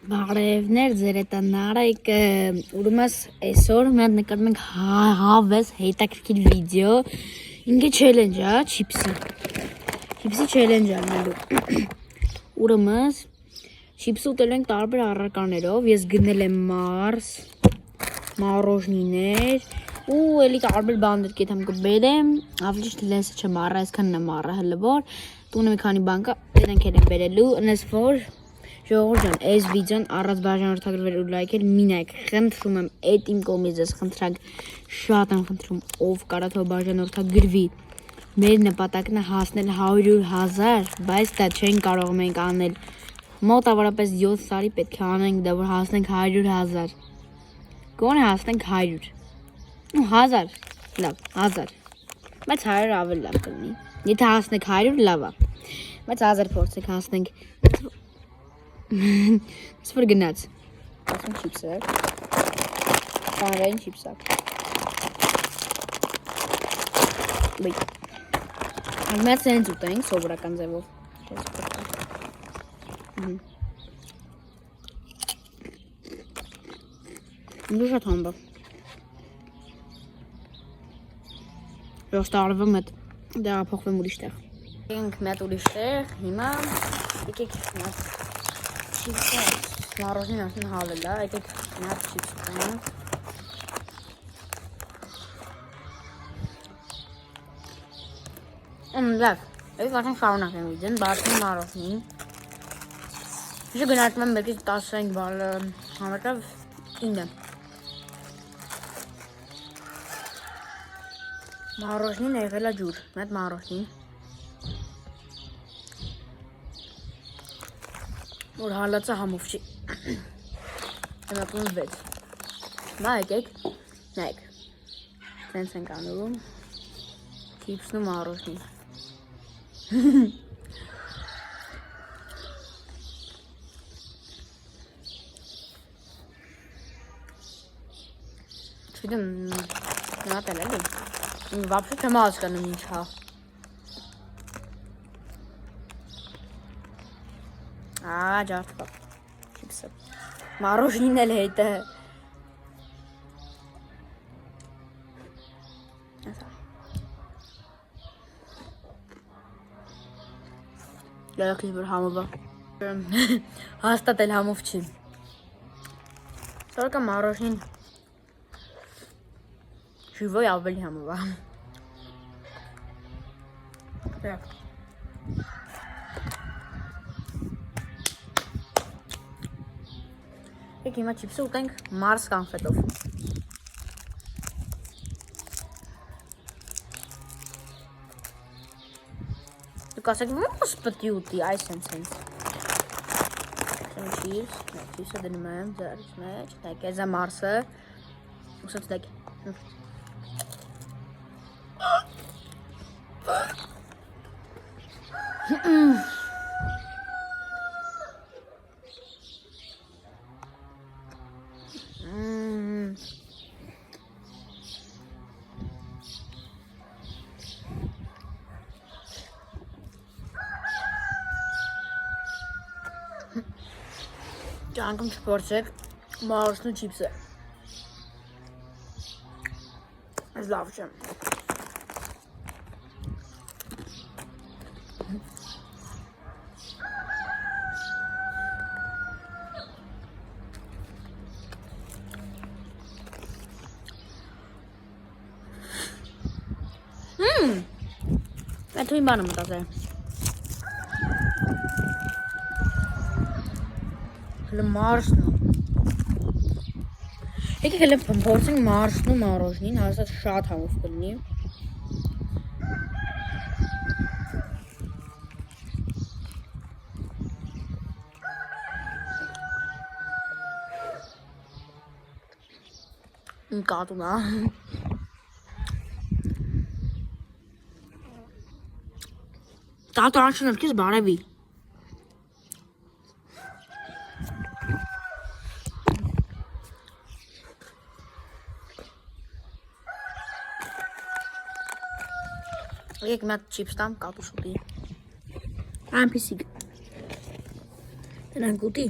Բարևներ ձեր հետանարը ուրումս այսօր մենք նկարում ենք հավես հետաքրքիր վիդեո ինքը չելենջ է չիպսի չելենջ անելու ուրումս չիպսը ուտելու ենք տարբեր առարկաներով ես գնել եմ մարս մառոժնիներ ու էլի տարբեր բաներ կետամ կբերեմ ավելի ճիշտ լենսը չմառա այսքանն է մառա հələ որ տունը մի քանի բան կա դրանք էլ եմ բերելու ընես որ Ժողովուրդ ջան, այս վիդեոն առանց բաժանորդագրվել ու լայքել մի նայեք, խնդրում եմ, այդ իմ կողմից ես խնդրակ շատ եմ խնդրում, ով կարա թող բաժանորդագրվի։ Մեր նպատակն է հասնել 100,000, բայց դա չենք կարող մենք անել։ Մոտավորապես 7 տարի պետք է անենք դա, որ հասնենք 100,000։ Գոնե հասնենք 100։ Ու 1000, լավ, 1000։ Բայց 100 ավելի լավ կլինի։ Եթե հասնենք 100, լավ է։ Բայց 1000 փորձենք հասնենք։ Սվոր գնաց ասում չիպսը կանրային չիպսը մեծ սենց ուտենք սովորական ձևով դու շատ համբա ոստարվում էտ դեղափոխվեմ ուրիշ տեղ ենք մետ ուրիշ տեղ հիմա եկեք մետ Չիպսը մառոժնին ասին հալել է, եկեք նատ չիպս կնանք լավ, եք արդեն շարունակ եմ վիդեն, բարձին մառոժնին Ինչը գնարկում եմ մեկից 15 բալ համետավ 9 Մառոժնին եղել է ջուր, մետ մառոժնին որ հալածը համով չի Հնապում վեց Նա եկեք, նայեք Սենց ենք անում Չիպսն ու մառոժնին Չգիտեմ, նատ էլ էլի Վապշը չեմ հասկանում ինչ հա ջարդկա չիպսը մառոժնին էլ հետը լարակից որ համով հաստատ էլ համով չի Սորոկա մառոժնին ժիվոյ ավելի համով Եք հիմա չիպսը ուտենք մարս կանֆետով Դուք ասեք ոնց պետք է ուտի այս սենց Չիպսը դնում եմ ձեռից մեջ Նայք էզ է մարսը ու սենց նայք Ճանկում չպորցեք մառոժն ու չիպսը Ես լավ չեմ Այդ ույն բանը մտածել Հələ մարսն ու Եկեք հələ փորձենք մարսն ու մառոժնին, հաստատ շատ համով կլինի Կատուն է Տատու անշունել կեզ բարևի Եկեք մետ չիպս տամ կատուս ուտի Այնպիսի Դրանք ուտի